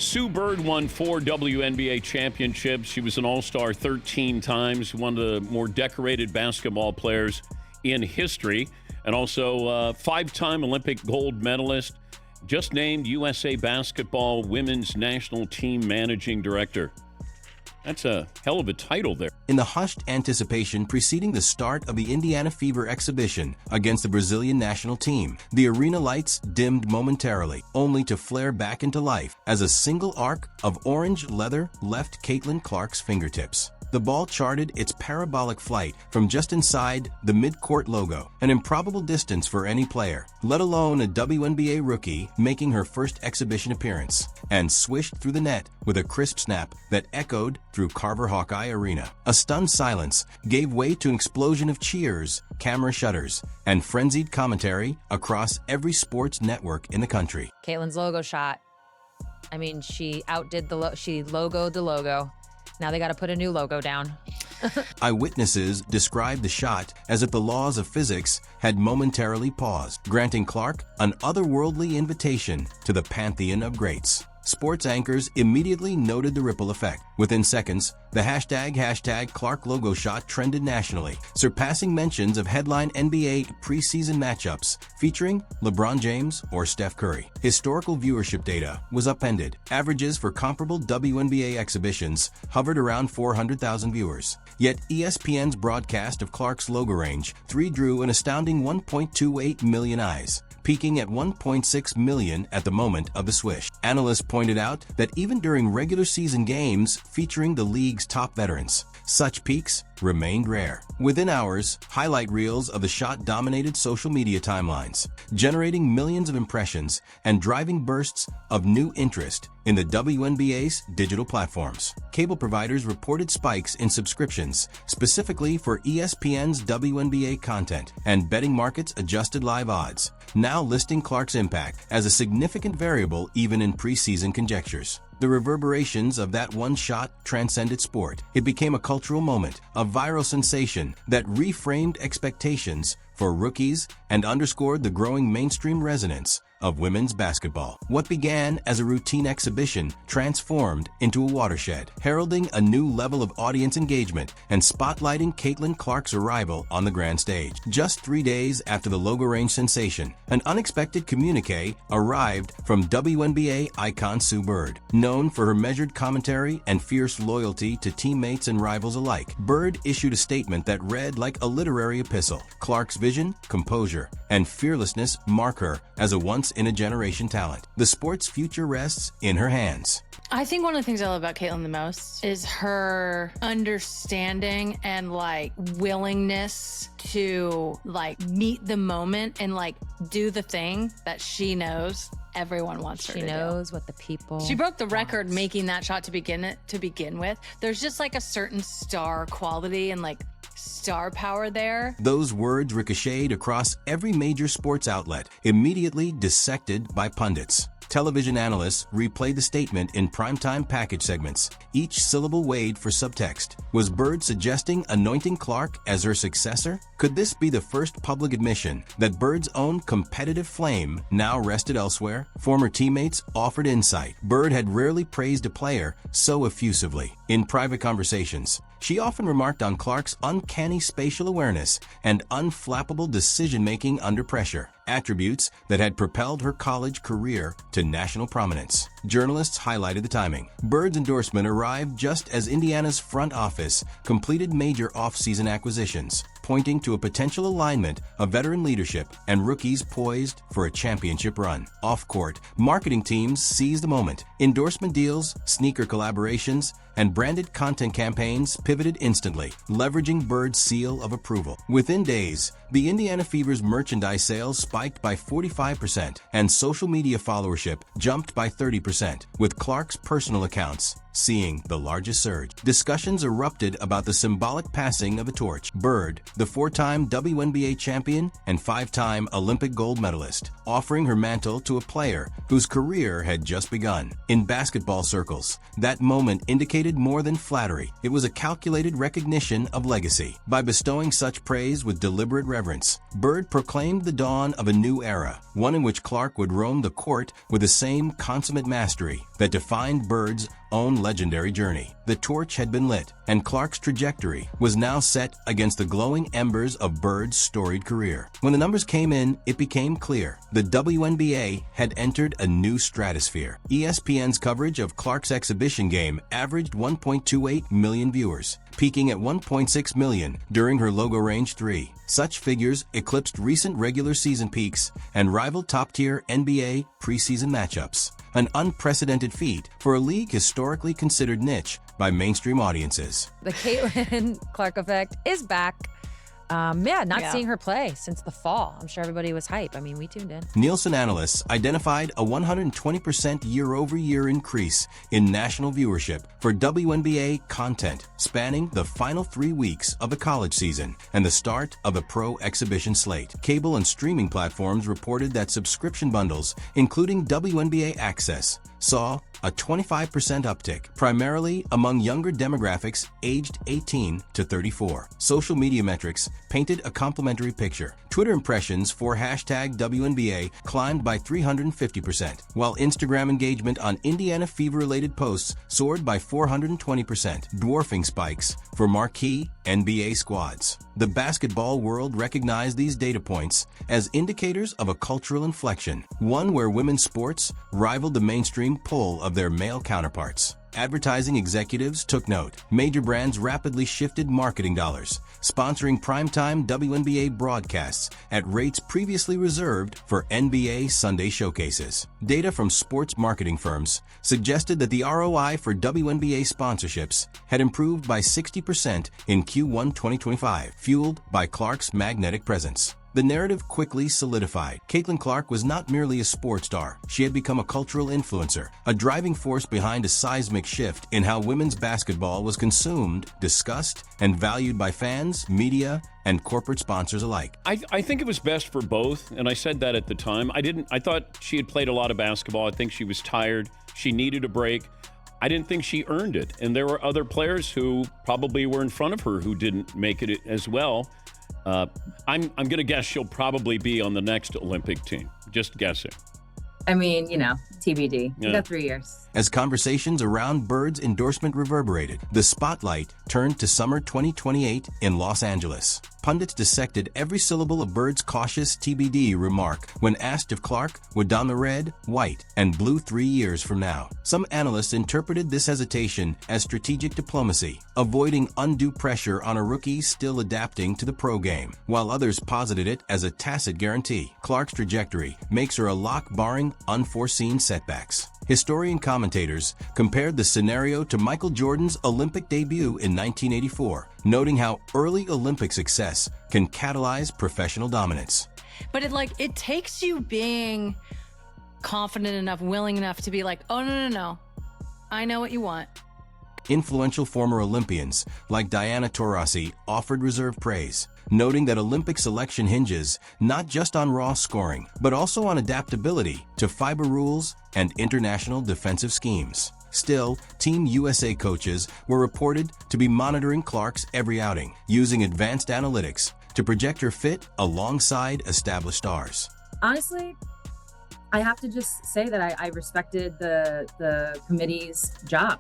Sue Bird won 4 WNBA championships. She was an All-Star 13 times, one of the more decorated basketball players in history, and also 5-time Olympic gold medalist, just named USA Basketball Women's National Team Managing Director. That's a hell of a title there. In the hushed anticipation preceding the start of the Indiana Fever exhibition against the Brazilian national team, the arena lights dimmed momentarily, only to flare back into life as a single arc of orange leather left Caitlin Clark's fingertips. The ball charted its parabolic flight from just inside the mid-court logo, an improbable distance for any player, let alone a WNBA rookie making her first exhibition appearance, and swished through the net with a crisp snap that echoed through Carver Hawkeye Arena. A stunned silence gave way to an explosion of cheers, camera shutters, and frenzied commentary across every sports network in the country. Caitlin's logo shot. I mean, she outdid she logoed the logo. Now they got to put a new logo down. Eyewitnesses described the shot as if the laws of physics had momentarily paused, granting Clark an otherworldly invitation to the pantheon of greats. Sports anchors immediately noted the ripple effect. Within seconds, the hashtag Clark logo shot trended nationally, surpassing mentions of headline NBA preseason matchups featuring LeBron James or Steph Curry. Historical viewership data was upended. Averages for comparable WNBA exhibitions hovered around 400,000 viewers. Yet ESPN's broadcast of Clark's logo range 3 drew an astounding 1.28 million eyes, peaking at 1.6 million at the moment of the swish. Analysts pointed out that even during regular season games featuring the league's top veterans, such peaks remained rare. Within hours, highlight reels of the shot dominated social media timelines, generating millions of impressions and driving bursts of new interest in the WNBA's digital platforms. Cable providers reported spikes in subscriptions, specifically for ESPN's WNBA content, and betting markets adjusted live odds, now listing Clark's impact as a significant variable even in preseason conjectures. The reverberations of that one shot transcended sport. It became a cultural moment, a viral sensation that reframed expectations for rookies and underscored the growing mainstream resonance of women's basketball. What began as a routine exhibition transformed into a watershed, heralding a new level of audience engagement and spotlighting Caitlin Clark's arrival on the grand stage. Just 3 days after the logo range sensation, an unexpected communique arrived from WNBA icon Sue Bird. Known for her measured commentary and fierce loyalty to teammates and rivals alike, Bird issued a statement that read like a literary epistle. Clark's vision, composure, and fearlessness mark her as a once-in-a-generation talent. The sport's future rests in her hands. I think one of the things I love about Caitlin the most is her understanding and willingness to meet the moment and do the thing that she knows everyone wants her to do. She knows what the people She broke the record want. making that shot to begin with. There's just a certain star quality and star power there. Those words ricocheted across every major sports outlet, immediately dissected by pundits. Television analysts replayed the statement in primetime package segments, each syllable weighed for subtext. Was Bird suggesting anointing Clark as her successor? Could this be the first public admission that Bird's own competitive flame now rested elsewhere? Former teammates offered insight. Bird had rarely praised a player so effusively. In private conversations, she often remarked on Clark's uncanny spatial awareness and unflappable decision-making under pressure, attributes that had propelled her college career to national prominence. Journalists highlighted the timing. Bird's endorsement arrived just as Indiana's front office completed major off-season acquisitions, pointing to a potential alignment of veteran leadership and rookies poised for a championship run. Off-court, marketing teams seized the moment. Endorsement deals, sneaker collaborations, and branded content campaigns pivoted instantly, leveraging Bird's seal of approval. Within days, the Indiana Fever's merchandise sales spiked by 45%, and social media followership jumped by 30%, with Clark's personal accounts seeing the largest surge. Discussions erupted about the symbolic passing of a torch. Bird, the 4-time WNBA champion and 5-time Olympic gold medalist, offering her mantle to a player whose career had just begun. In basketball circles, that moment indicated more than flattery. It was a calculated recognition of legacy. By bestowing such praise with deliberate reverence, Bird proclaimed the dawn of a new era, one in which Clark would roam the court with the same consummate mastery that defined Bird's own legendary journey. The torch had been lit, and Clark's trajectory was now set against the glowing embers of Bird's storied career. When the numbers came in, it became clear. The WNBA had entered a new stratosphere. ESPN's coverage of Clark's exhibition game averaged 1.28 million viewers, peaking at 1.6 million during her logo range 3. Such figures eclipsed recent regular season peaks and rivaled top-tier NBA preseason matchups, an unprecedented feat for a league historically considered niche by mainstream audiences. The Caitlin Clark effect is back. Not seeing her play since the fall. I'm sure everybody was hype. I mean, we tuned in. Nielsen analysts identified a 120% year-over-year increase in national viewership for WNBA content spanning the final 3 weeks of the college season and the start of a pro exhibition slate. Cable and streaming platforms reported that subscription bundles, including WNBA Access, saw a 25% uptick, primarily among younger demographics aged 18 to 34. Social media metrics painted a complementary picture. Twitter impressions for hashtag WNBA climbed by 350%, while Instagram engagement on Indiana Fever-related posts soared by 420%, dwarfing spikes for marquee NBA squads. The basketball world recognized these data points as indicators of a cultural inflection, one where women's sports rivaled the mainstream pull of their male counterparts. Advertising executives took note. Major brands rapidly shifted marketing dollars, sponsoring primetime WNBA broadcasts at rates previously reserved for NBA Sunday showcases. Data from sports marketing firms suggested that the ROI for WNBA sponsorships had improved by 60% in Q1 2025, fueled by Clark's magnetic presence. The narrative quickly solidified. Caitlin Clark was not merely a sports star. She had become a cultural influencer, a driving force behind a seismic shift in how women's basketball was consumed, discussed, and valued by fans, media, and corporate sponsors alike. I think it was best for both, and I said that at the time. I thought she had played a lot of basketball. I think she was tired. She needed a break. I didn't think she earned it, and there were other players who probably were in front of her who didn't make it as well. I'm going to guess she'll probably be on the next Olympic team. Just guessing. I mean, TBD. We got 3 years. As conversations around Bird's endorsement reverberated, the spotlight turned to summer 2028 in Los Angeles. Pundits dissected every syllable of Bird's cautious TBD remark when asked if Clark would don the red, white, and blue 3 years from now. Some analysts interpreted this hesitation as strategic diplomacy, avoiding undue pressure on a rookie still adapting to the pro game, while others posited it as a tacit guarantee. Clark's trajectory makes her a lock barring unforeseen setbacks. Historian commentators compared the scenario to Michael Jordan's Olympic debut in 1984, noting how early Olympic success can catalyze professional dominance. But it takes you being confident enough, willing enough to be like, oh, no. I know what you want. Influential former Olympians like Diana Taurasi offered reserved praise, noting that Olympic selection hinges not just on raw scoring, but also on adaptability to FIBA rules and international defensive schemes. Still, Team USA coaches were reported to be monitoring Clark's every outing, using advanced analytics to project her fit alongside established stars. Honestly, I have to just say that I respected the committee's job.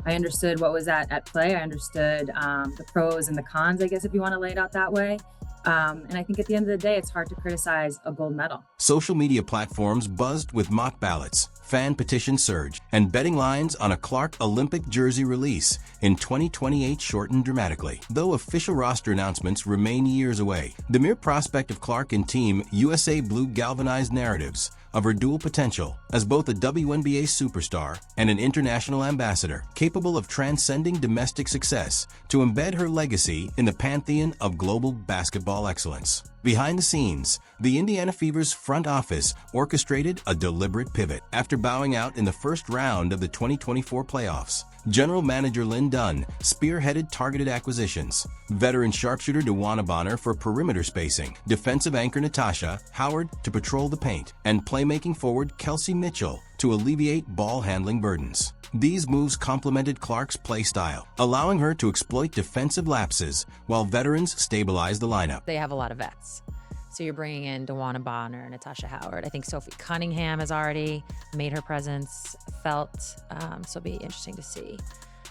I understood what was at play. I understood the pros and the cons, I guess, if you want to lay it out that way. And I think at the end of the day, it's hard to criticize a gold medal. Social media platforms buzzed with mock ballots, fan petitions surged, and betting lines on a Clark Olympic jersey release in 2028 shortened dramatically. Though official roster announcements remain years away, the mere prospect of Clark and Team USA Blue galvanized narratives of her dual potential as both a WNBA superstar and an international ambassador, capable of transcending domestic success to embed her legacy in the pantheon of global basketball excellence. Behind the scenes, the Indiana Fever's front office orchestrated a deliberate pivot. After bowing out in the first round of the 2024 playoffs, General Manager Lynn Dunn spearheaded targeted acquisitions. Veteran sharpshooter DeWanna Bonner for perimeter spacing, defensive anchor Natasha Howard to patrol the paint, and playmaking forward Kelsey Mitchell to alleviate ball handling burdens. These moves complemented Clark's play style, allowing her to exploit defensive lapses while veterans stabilized the lineup. They have a lot of vets. So you're bringing in DeWanna Bonner, Natasha Howard. I think Sophie Cunningham has already made her presence felt. So it'll be interesting to see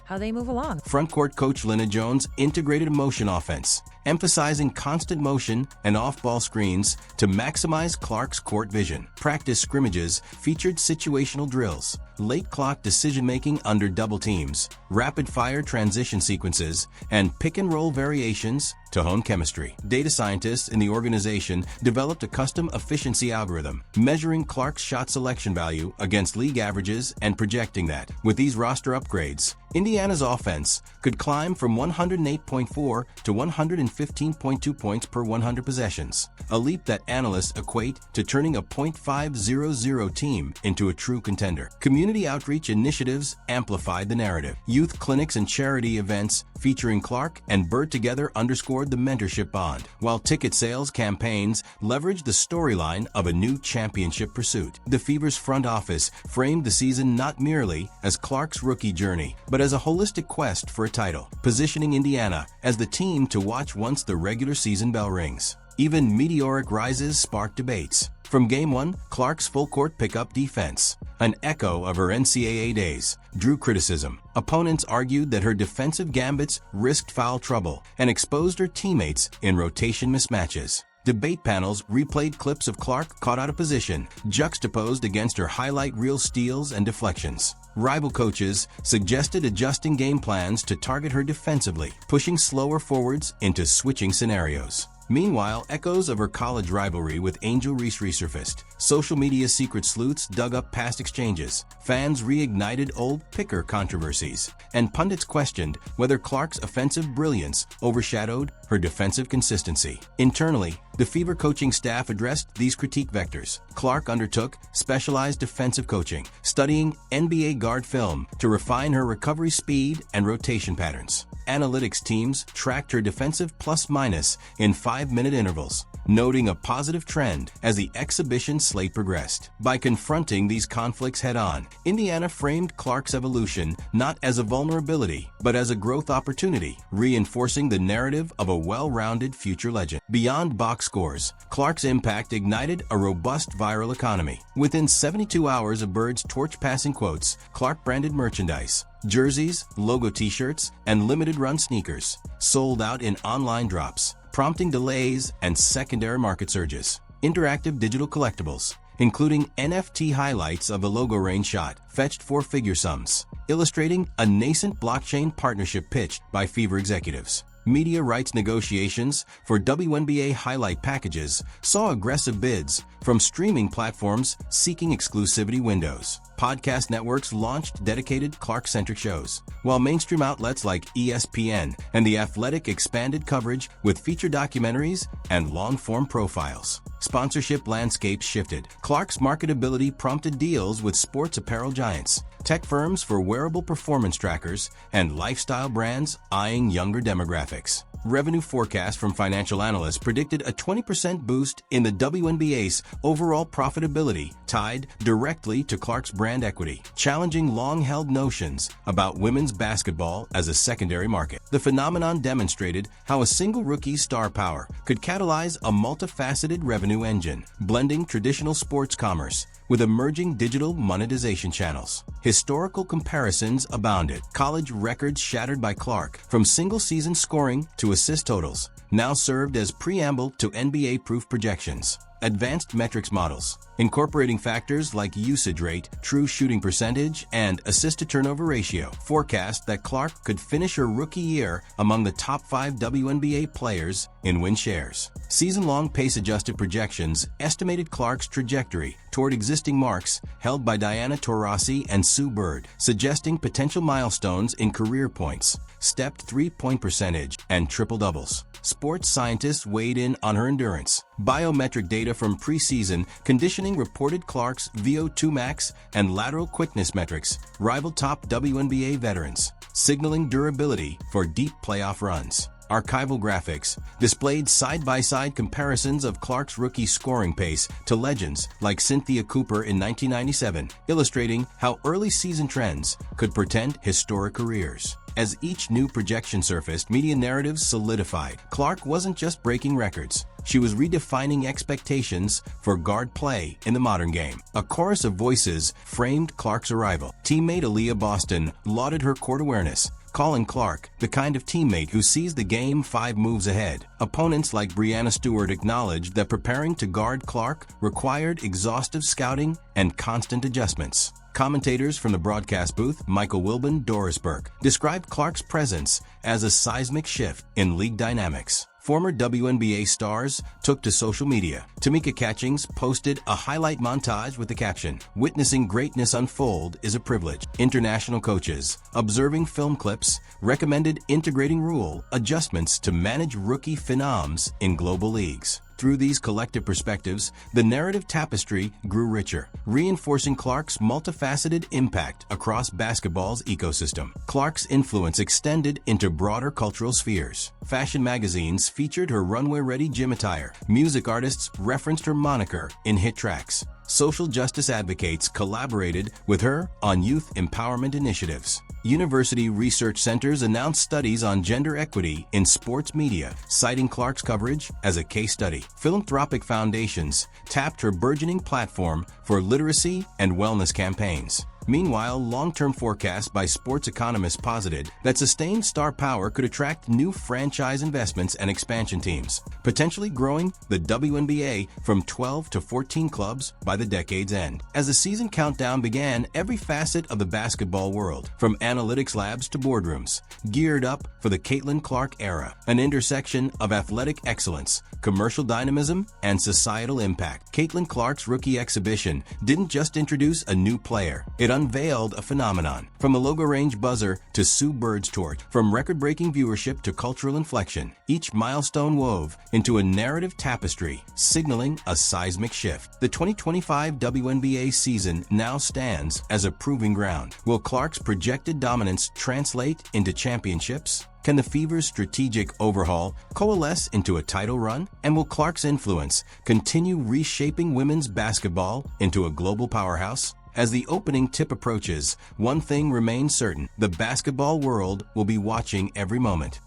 how they move along. Frontcourt coach Lena Jones integrated a motion offense, emphasizing constant motion and off-ball screens to maximize Clark's court vision. Practice scrimmages featured situational drills, late clock decision-making under double teams, rapid-fire transition sequences, and pick-and-roll variations to hone chemistry. Data scientists in the organization developed a custom efficiency algorithm, measuring Clark's shot selection value against league averages and projecting that, with these roster upgrades, Indiana's offense could climb from 108.4 to 115.2 points per 100 possessions, a leap that analysts equate to turning a .500 team into a true contender. Community outreach initiatives amplified the narrative. Youth clinics and charity events featuring Clark and Bird together underscored the mentorship bond, while ticket sales campaigns leveraged the storyline of a new championship pursuit. The Fever's front office framed the season not merely as Clark's rookie journey, but as a holistic quest for a title, positioning Indiana as the team to watch once the regular season bell rings. Even meteoric rises sparked debates. From Game 1, Clark's full-court pickup defense, an echo of her NCAA days, drew criticism. Opponents argued that her defensive gambits risked foul trouble and exposed her teammates in rotation mismatches. Debate panels replayed clips of Clark caught out of position, juxtaposed against her highlight reel steals and deflections. Rival coaches suggested adjusting game plans to target her defensively, pushing slower forwards into switching scenarios. Meanwhile, echoes of her college rivalry with Angel Reese resurfaced. Social media secret sleuths dug up past exchanges. Fans reignited old picker controversies. And pundits questioned whether Clark's offensive brilliance overshadowed her defensive consistency. Internally, the Fever coaching staff addressed these critique vectors. Clark undertook specialized defensive coaching, studying NBA guard film to refine her recovery speed and rotation patterns. Analytics teams tracked her defensive plus-minus in 5-minute intervals, noting a positive trend as the exhibition slate progressed. By confronting these conflicts head-on, Indiana framed Clark's evolution not as a vulnerability, but as a growth opportunity, reinforcing the narrative of a well-rounded future legend. Beyond box scores, Clark's impact ignited a robust viral economy. Within 72 hours of Bird's torch-passing quotes, Clark-branded merchandise, jerseys, logo t-shirts, and limited-run sneakers sold out in online drops, prompting delays and secondary market surges. Interactive digital collectibles, including NFT highlights of the logo range shot, fetched four-figure sums, illustrating a nascent blockchain partnership pitched by Fever executives. Media rights negotiations for WNBA highlight packages saw aggressive bids from streaming platforms seeking exclusivity windows. Podcast networks launched dedicated Clark-centric shows, while mainstream outlets like ESPN and The Athletic expanded coverage with feature documentaries and long-form profiles. Sponsorship landscapes shifted. Clark's marketability prompted deals with sports apparel giants, tech firms for wearable performance trackers, and lifestyle brands eyeing younger demographics. Revenue forecasts from financial analysts predicted a 20% boost in the WNBA's overall profitability tied directly to Clark's brand equity, challenging long-held notions about women's basketball as a secondary market. The phenomenon demonstrated how a single rookie's star power could catalyze a multifaceted revenue engine, blending traditional sports commerce with emerging digital monetization channels. Historical comparisons abounded. College records shattered by Clark, from single-season scoring to assist totals, now served as preamble to NBA-proof projections. Advanced metrics models, incorporating factors like usage rate, true shooting percentage, and assist-to-turnover ratio, forecast that Clark could finish her rookie year among the top 5 WNBA players in win shares. Season-long pace-adjusted projections estimated Clark's trajectory toward existing marks held by Diana Taurasi and Sue Bird, suggesting potential milestones in career points, stepped three-point percentage, and triple-doubles. sports scientists weighed in on her endurance. Biometric data from preseason conditioning reported Clark's VO2 max and lateral quickness metrics rival top WNBA veterans, signaling durability for deep playoff runs. Archival graphics displayed side-by-side comparisons of Clark's rookie scoring pace to legends like Cynthia Cooper in 1997, illustrating how early season trends could portend historic careers. As each new projection surfaced, media narratives solidified. Clark wasn't just breaking records. She was redefining expectations for guard play in the modern game. A chorus of voices framed Clark's arrival. Teammate Aaliyah Boston lauded her court awareness, calling Clark the kind of teammate who sees the game 5 moves ahead. Opponents like Breanna Stewart acknowledged that preparing to guard Clark required exhaustive scouting and constant adjustments. Commentators from the broadcast booth, Michael Wilbon, Doris Burke, described Clark's presence as a seismic shift in league dynamics. Former WNBA stars took to social media. Tamika Catchings posted a highlight montage with the caption, "Witnessing greatness unfold is a privilege." International coaches, observing film clips, recommended integrating rule adjustments to manage rookie phenoms in global leagues. Through these collective perspectives, the narrative tapestry grew richer, reinforcing Clark's multifaceted impact across basketball's ecosystem. Clark's influence extended into broader cultural spheres. Fashion magazines featured her runway-ready gym attire. Music artists referenced her moniker in hit tracks. Social justice advocates collaborated with her on youth empowerment initiatives. University research centers announced studies on gender equity in sports media, citing Clark's coverage as a case study. Philanthropic foundations tapped her burgeoning platform for literacy and wellness campaigns. Meanwhile, long-term forecasts by sports economists posited that sustained star power could attract new franchise investments and expansion teams, potentially growing the WNBA from 12 to 14 clubs by the decade's end. As the season countdown began, every facet of the basketball world, from analytics labs to boardrooms, geared up for the Caitlin Clark era, an intersection of athletic excellence, commercial dynamism, and societal impact. Caitlin Clark's rookie exhibition didn't just introduce a new player. It unveiled a phenomenon. From the logo range buzzer to Sue Bird's torch, from record-breaking viewership to cultural inflection, each milestone wove into a narrative tapestry, signaling a seismic shift. The 2025 WNBA season now stands as a proving ground. Will Clark's projected dominance translate into championships? Can the Fever's strategic overhaul coalesce into a title run? And will Clark's influence continue reshaping women's basketball into a global powerhouse? As the opening tip approaches, one thing remains certain: the basketball world will be watching every moment.